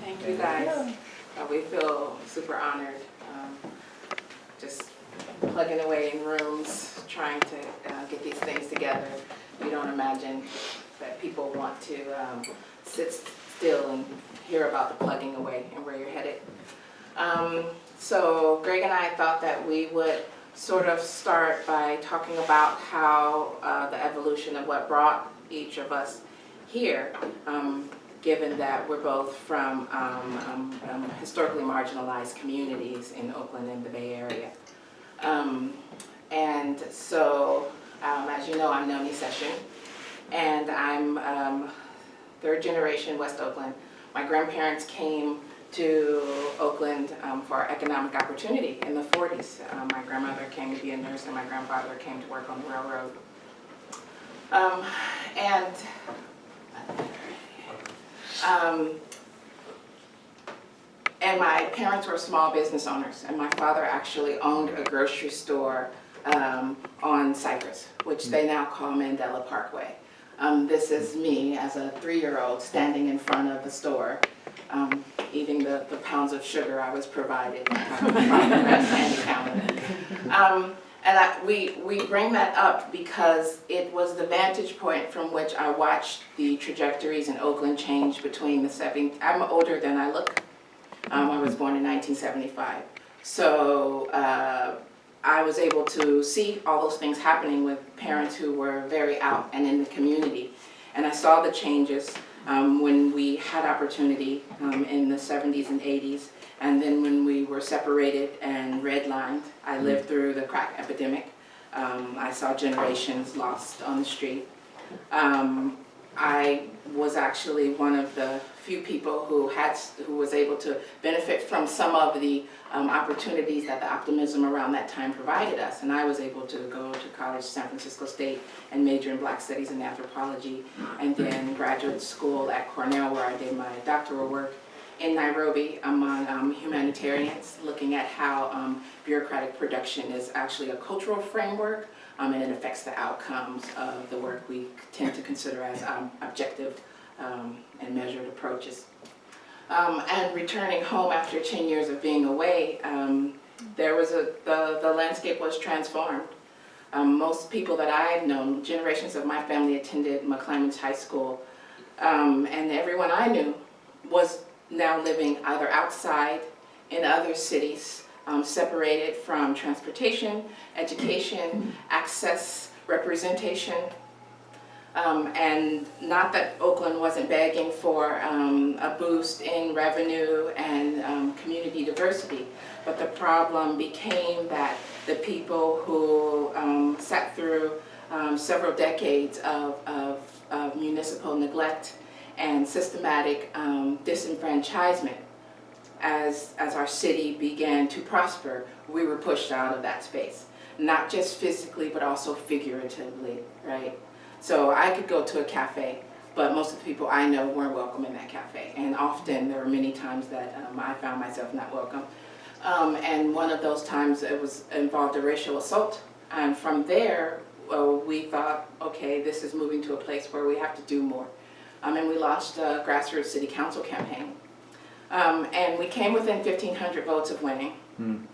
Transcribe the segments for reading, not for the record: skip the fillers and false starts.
Thank you guys. We feel super honored. Just plugging away in rooms, trying to get these things together. You don't imagine that people want to sit still and hear about the plugging away and where you're headed. So Greg and I thought that we would sort of start by talking about how the evolution of what brought each of us here, given that we're both from historically marginalized communities in Oakland and the Bay Area. And so, as you know, I'm Noni Session, and I'm third generation West Oakland. My grandparents came to Oakland for economic opportunity in the 40s. My grandmother came to be a nurse, and my grandfather came to work on the railroad. And my parents were small business owners, and my father actually owned a grocery store on Cypress, which they now call Mandela Parkway. This is me as a 3-year-old standing in front of the store, eating the pounds of sugar I was provided. We bring that up because it was the vantage point from which I watched the trajectories in Oakland change between the 70s. I'm older than I look. I was born in 1975. So I was able to see all those things happening with parents who were very out and in the community. And I saw the changes when we had opportunity in the 70s and 80s. And then when we were separated and redlined, I lived through the crack epidemic. I saw generations lost on the street. I was actually one of the few people who was able to benefit from some of the opportunities that the optimism around that time provided us. And I was able to go to college, San Francisco State, and major in Black Studies and Anthropology, and then graduate school at Cornell, where I did my doctoral work. In Nairobi, I'm on humanitarians, looking at how bureaucratic production is actually a cultural framework, and it affects the outcomes of the work we tend to consider as objective and measured approaches. And returning home after 10 years of being away, the landscape was transformed. Most people that I've known, generations of my family attended McClymonds High School, and everyone I knew was now living either outside in other cities, separated from transportation, education, access, representation. And not that Oakland wasn't begging for a boost in revenue and community diversity, but the problem became that the people who sat through several decades of municipal neglect and systematic disenfranchisement, as our city began to prosper, we were pushed out of that space. Not just physically, but also figuratively, right? So I could go to a cafe, but most of the people I know weren't welcome in that cafe. And often, there were many times that I found myself not welcome. And one of those times, involved a racial assault. And from there, we thought, okay, this is moving to a place where we have to do more. And we launched a grassroots city council campaign. And we came within 1,500 votes of winning, an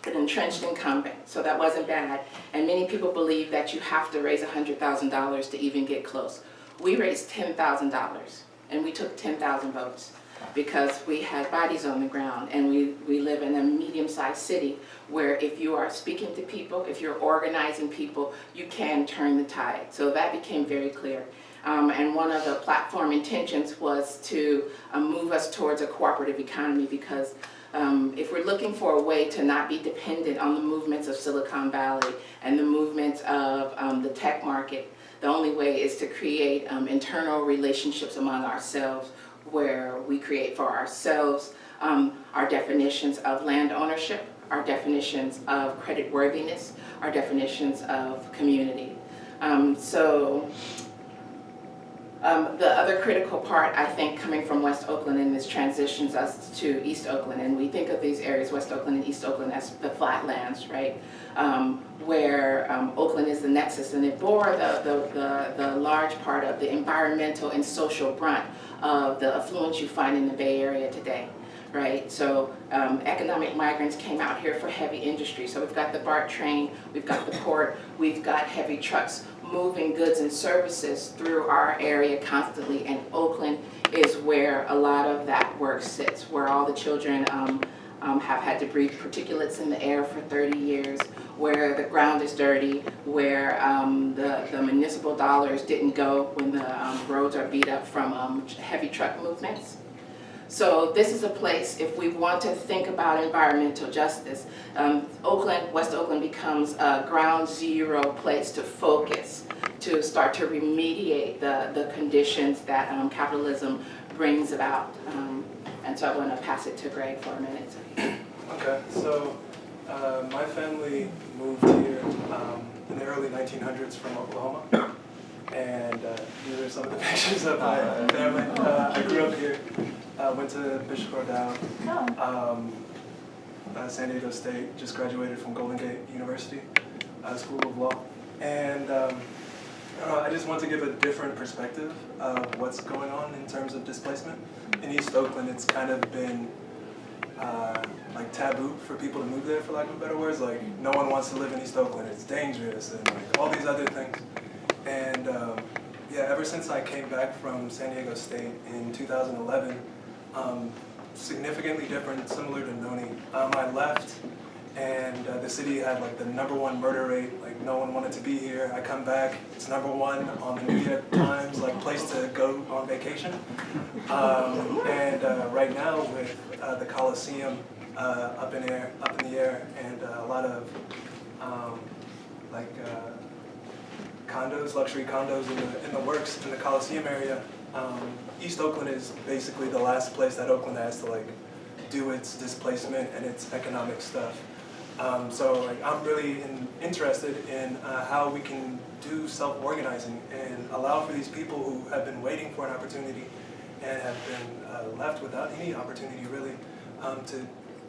entrenched incumbent, so that wasn't bad. And many people believe that you have to raise $100,000 to even get close. We raised $10,000, and we took 10,000 votes because we had bodies on the ground, and we live in a medium-sized city where if you are speaking to people, if you're organizing people, you can turn the tide. So that became very clear. And one of the platform intentions was to move us towards a cooperative economy, because if we're looking for a way to not be dependent on the movements of Silicon Valley and the movements of the tech market, the only way is to create internal relationships among ourselves, where we create for ourselves our definitions of land ownership, our definitions of credit worthiness, our definitions of community. So The other critical part, I think, coming from West Oakland, and this transitions us to East Oakland, and we think of these areas, West Oakland and East Oakland, as the flatlands, right? Where Oakland is the nexus, and it bore the large part of the environmental and social brunt of the affluence you find in the Bay Area today, right? So economic migrants came out here for heavy industry. So we've got the BART train, we've got the port, we've got heavy trucks moving goods and services through our area constantly, and Oakland is where a lot of that work sits, where all the children have had to breathe particulates in the air for 30 years, where the ground is dirty, where the municipal dollars didn't go when the roads are beat up from heavy truck movements. So this is a place, if we want to think about environmental justice, Oakland, West Oakland becomes a ground zero place to focus, to start to remediate the conditions that capitalism brings about. And so I want to pass it to Greg for a minute. Okay, so my family moved here in the early 1900s from Oklahoma. And these are some of the pictures of my family. I grew up here, went to Bishop Cordell, San Diego State, just graduated from Golden Gate University, School of Law. And I just want to give a different perspective of what's going on in terms of displacement. In East Oakland, it's kind of been like taboo for people to move there, for lack of better words. Like, no one wants to live in East Oakland, it's dangerous, and like all these other things. And yeah, ever since I came back from San Diego State in 2011, significantly different, similar to Noni. I left, and the city had like the #1 murder rate. Like, no one wanted to be here. I come back, it's #1 on the New York Times, like place to go on vacation. And right now with the Coliseum up in the air, and a lot of condos, luxury condos in the works in the Coliseum area. East Oakland is basically the last place that Oakland has to like do its displacement and its economic stuff. So like, I'm really interested in how we can do self-organizing and allow for these people who have been waiting for an opportunity and have been left without any opportunity really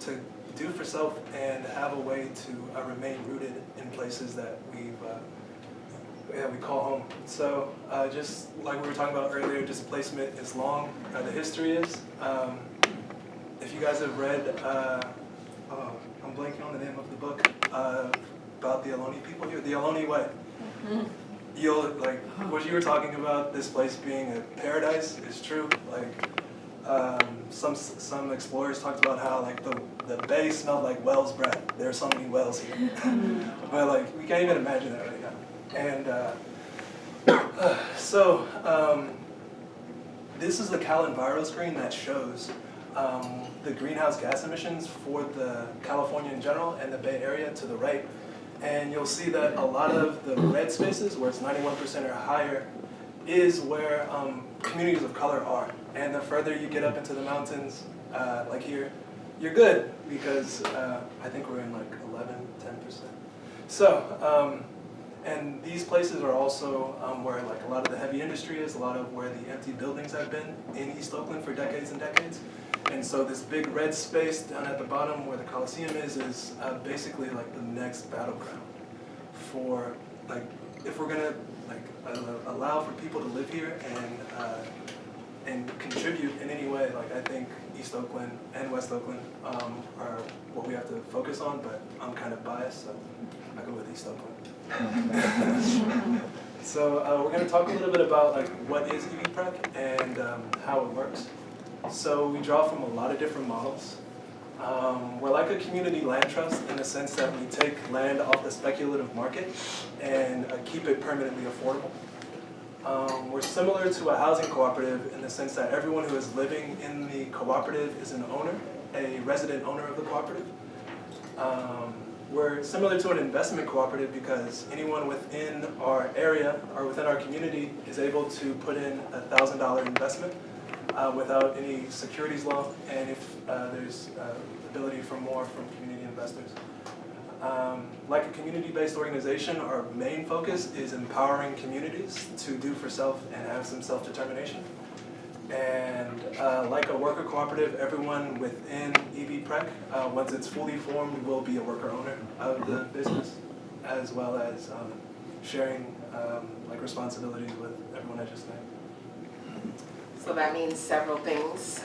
to do for self and have a way to remain rooted in places that we call home. So just like we were talking about earlier, displacement is long. The history is, if you guys have read, I'm blanking on the name of the book, about the Ohlone people here, the Ohlone Way. You'll, like, what you were talking about, this place being a paradise is true. Like, some explorers talked about how like the bay smelled like whale's breath. There are so many whales here. But like, we can't even imagine that right now. And this is the Cal Enviro screen that shows the greenhouse gas emissions for the California in general and the Bay Area to the right. And you'll see that a lot of the red spaces, where it's 91% or higher, is where communities of color are. And the further you get up into the mountains, like here, you're good, because I think we're in like 11, 10%. So, and these places are also where like a lot of the heavy industry is, a lot of where the empty buildings have been in East Oakland for decades and decades. And so this big red space down at the bottom where the Coliseum is basically like the next battleground for like, if we're gonna like allow for people to live here and contribute in any way. Like, I think East Oakland and West Oakland are what we have to focus on, but I'm kind of biased, so I go with East Oakland. So we're going to talk a little bit about like what is PREC and how it works. So we draw from a lot of different models. We're like a community land trust in the sense that we take land off the speculative market and keep it permanently affordable. We're similar to a housing cooperative in the sense that everyone who is living in the cooperative is an owner, a resident owner of the cooperative. We're similar to an investment cooperative because anyone within our area or within our community is able to put in a $1,000 investment without any securities law, and if there's ability for more from community investors. Like a community-based organization, our main focus is empowering communities to do for self and have some self-determination. And like a worker cooperative, everyone within PREC, once it's fully formed, will be a worker owner of the business, as well as sharing like responsibilities with everyone I just named. So that means several things.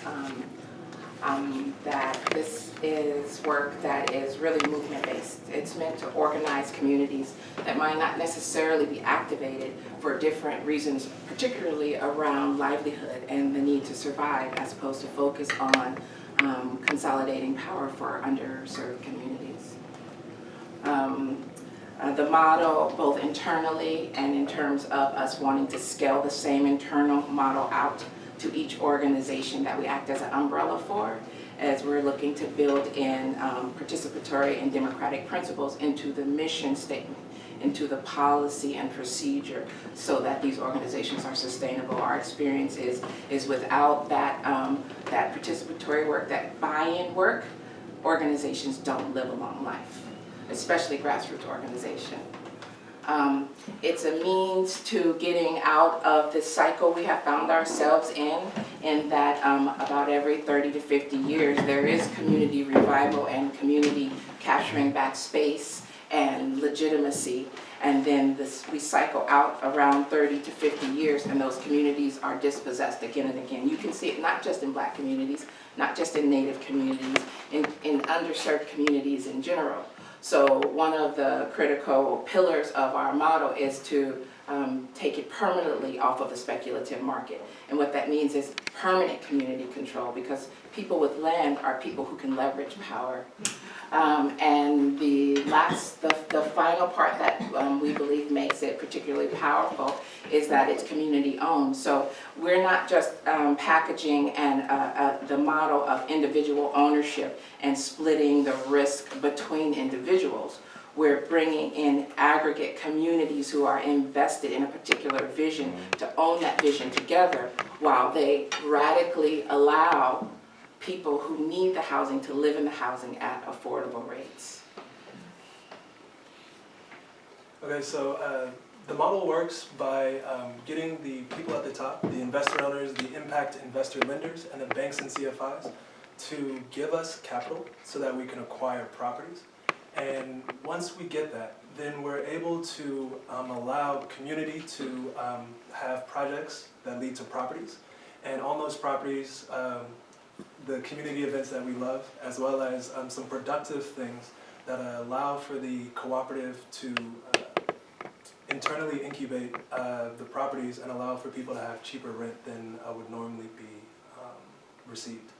That this is work that is really movement-based. It's meant to organize communities that might not necessarily be activated for different reasons, particularly around livelihood and the need to survive, as opposed to focus on consolidating power for underserved communities. The model, both internally and in terms of us wanting to scale the same internal model out to each organization that we act as an umbrella for, as we're looking to build in participatory and democratic principles into the mission statement, into the policy and procedure, so that these organizations are sustainable. Our experience is without that, that participatory work, that buy-in work, organizations don't live a long life, especially grassroots organizations. It's a means to getting out of this cycle we have found ourselves in that about every 30 to 50 years there is community revival and community capturing back space and legitimacy, and then we cycle out around 30 to 50 years and those communities are dispossessed again and again. You can see it not just in Black communities, not just in Native communities, in underserved communities in general. So one of the critical pillars of our model is to take it permanently off of the speculative market. And what that means is permanent community control, because people with land are people who can leverage power. And the final part that we believe makes it particularly powerful is that it's community owned. So we're not just packaging the model of individual ownership and splitting the risk between individuals. We're bringing in aggregate communities who are invested in a particular vision to own that vision together, while they radically allow people who need the housing to live in the housing at affordable rates. Okay, so the model works by getting the people at the top, the investor owners, the impact investor lenders, and the banks and CFIs to give us capital so that we can acquire properties. And once we get that, then we're able to allow community to have projects that lead to properties. And on those properties, the community events that we love, as well as some productive things that allow for the cooperative to internally incubate the properties and allow for people to have cheaper rent than would normally be received.